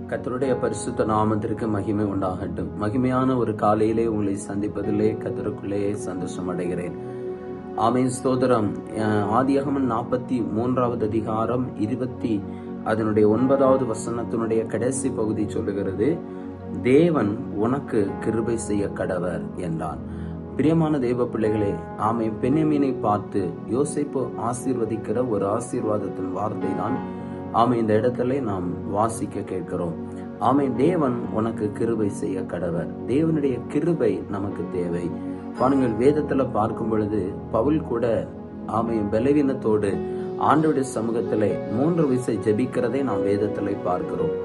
கர்த்தருடைய பரிசுத்த நாமத்திற்கு மகிமை உண்டாகட்டும். மகிமையான ஒரு காலையிலே உங்களை சந்திப்பதிலே கர்த்தருக்குள்ளே சந்தோஷம் அடைகிறேன். ஆமென், ஸ்தோத்திரம். ஆதியாகமம் 43வது அதிகாரம் அதனுடைய 9வது வசனத்தினுடைய கடைசி பகுதி சொல்லுகிறது, தேவன் உனக்கு கிருபை செய்ய கடவர் என்றான். பிரியமான தேவ பிள்ளைகளே, ஆமென். பென்யமீனை பார்த்து யோசேப்பு ஆசீர்வதிக்கிற ஒரு ஆசீர்வாதத்தின் வார்த்தை தான் ஆமென் இந்த இடத்துல நாம் வாசிக்க கேட்கிறோம். ஆமென். தேவன் உனக்கு கிருபை செய்ய கடவர். தேவனுடைய கிருபை நமக்கு தேவை. பாருங்கள், வேதத்துல பார்க்கும் பொழுது பவுல் கூட ஆமென் பலவீனத்தோடு ஆண்டவருடைய சமூகத்திலே 3 விசை ஜெபிக்கிறதை நாம் வேதத்திலே பார்க்கிறோம்.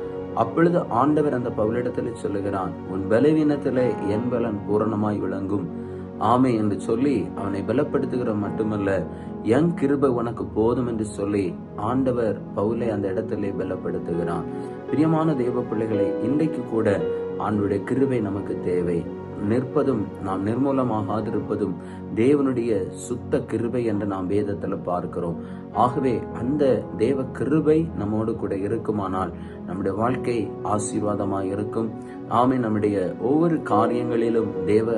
அப்பொழுது ஆண்டவர் அந்த பவுலிடத்திலே சொல்லுகிறான், உன் பலவீனத்திலே என் பலன் பூரணமாய் விளங்கும் ஆமே என்று சொல்லி அவனை பலப்படுத்துகிற மட்டுமல்ல, என் கிருபை உனக்கு போதும் என்று சொல்லி ஆண்டவர் பவுலை அந்த இடத்திலே பலப்படுத்துகிறான். பிரியமான தேவ பிள்ளைகளை, இன்றைக்கு கூட ஆண்டவருடைய கிருபை நமக்கு தேவை. நிற்பதும் நாம் நிர்மூலமாகாதிருப்பதும் தேவனுடைய சுத்த கிருபை என்று நாம் வேதத்துல பார்க்கிறோம். ஆகவே அந்த தேவ கிருபை நம்மோடு கூட இருக்குமானால் நம்முடைய வாழ்க்கை ஆசீர்வாதமாய் இருக்கும். ஆமே, நம்முடைய ஒவ்வொரு காரியங்களிலும் தேவ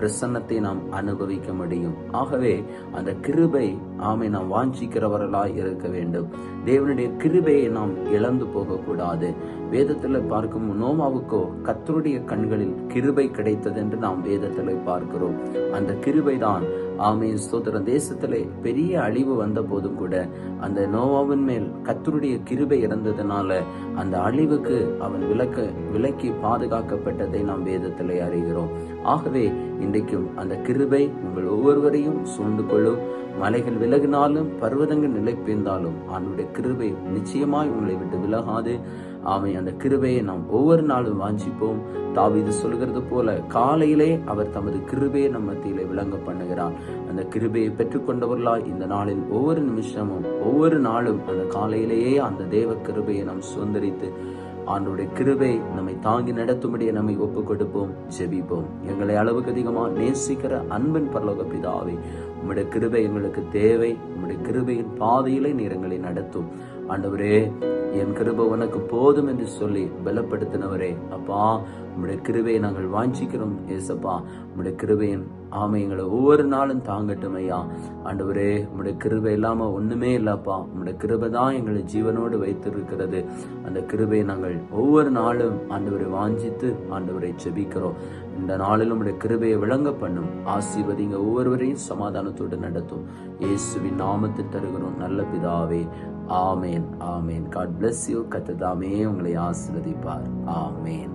பிரசன்னத்தை நாம் அனுபவிக்க முடியும். ஆகவே அந்த கிருபை ஆமே நாம் வாஞ்சிக்கிறவர்களாய் இருக்க வேண்டும். தேவனுடைய கிருபையை நாம் இழந்து போக கூடாது. வேதத்துல பார்க்கும் நோவாவுக்கோ கர்த்தருடைய கண்களில் கிருபை கிடைத்தது என்று நாம் வேதத்துல பார்க்கிறோம். அந்த கிருபை தான் ஆமே ஸ்தோத்திர தேசத்திலே பெரிய அழிவு வந்த போதும் கூட அந்த நோவாவின் மேல் கர்த்தருடைய கிருபை இருந்ததுனால அந்த அழிவுக்கு அவன் விலக்கி பாதுகாக்கப்பட்டதை நாம் வேதத்திலே அறிகிறோம். ஆகவே இன்றைக்கும் அந்த கிருபை உங்கள் ஒவ்வொருவரையும் சூழ்ந்து கொள்ளும். மலைகள் விலகினாலும் பர்வதங்கள் நிலை பெய்ந்தாலும் அவனுடைய கிருபை நிச்சயமாய் உங்களை விட்டு விலகாது. ஆமை, அந்த கிருபையை நாம் ஒவ்வொரு நாளும் வாஞ்சிப்போம். தாவீது சொல்கிறது போல காலையிலே அவர் தமது கிருபையை நம் மத்தியிலே விளங்க பண்ணுகிறார். அந்த கிருபையை பெற்றுக்கொண்டவர்களாய் இந்த நாளில் ஒவ்வொரு நிமிஷமும் ஒவ்வொரு நாளும் அந்த காலையிலேயே அந்த தேவ கிருபையை நாம் சுதந்திரித்து ஆண்டவருடைய கிருபை நம்மை தாங்கி நடத்தும்படியே நம்மை ஒப்புக் கொடுப்போம், ஜெபிப்போம். எங்களை அளவுக்கு அதிகமா நேசிக்கிற அன்பின் பரலோக பிதாவே, உம்முடைய கிருபை எங்களுக்கு தேவை. உம்முடைய கிருபையின் பாதையிலே நீர் எங்களை நடத்தும். ஆண்டவரே, என் கிருபை உனக்கு போதும் என்று சொல்லி பலப்படுத்தினவரே, அப்பா உம்முடைய கிருபையை நாங்கள் வாஞ்சிக்கிறோம். ஏசப்பா, உம்முடைய கிருபையின் ஆமை எங்களை ஒவ்வொரு நாளும் தாங்கட்டும் ஐயா. ஆண்டவரே, உம்முடைய கிருபை இல்லாம ஒண்ணுமே இல்லப்பா. உம்முடைய கிருபை தான் எங்களை ஜீவனோடு வைத்திருக்கிறது. அந்த கிருபையை நாங்கள் ஒவ்வொரு நாளும் ஆண்டவரை வாஞ்சித்து ஆண்டவரை ஜெபிக்கிறோம். இந்த நாளிலும் உம்முடைய கிருபையை விளங்க பண்ணும். ஆசீர்வதிங்க, ஒவ்வொருவரையும் சமாதானத்தோடு நடத்தும். இயேசுவின் நாமத்தில் தருகிறோம் நல்ல பிதாவே. ஆமேன், ஆமேன். God bless you. கர்த்தர் தாமே உங்களை ஆசீர்வதிப்பார். ஆமேன்.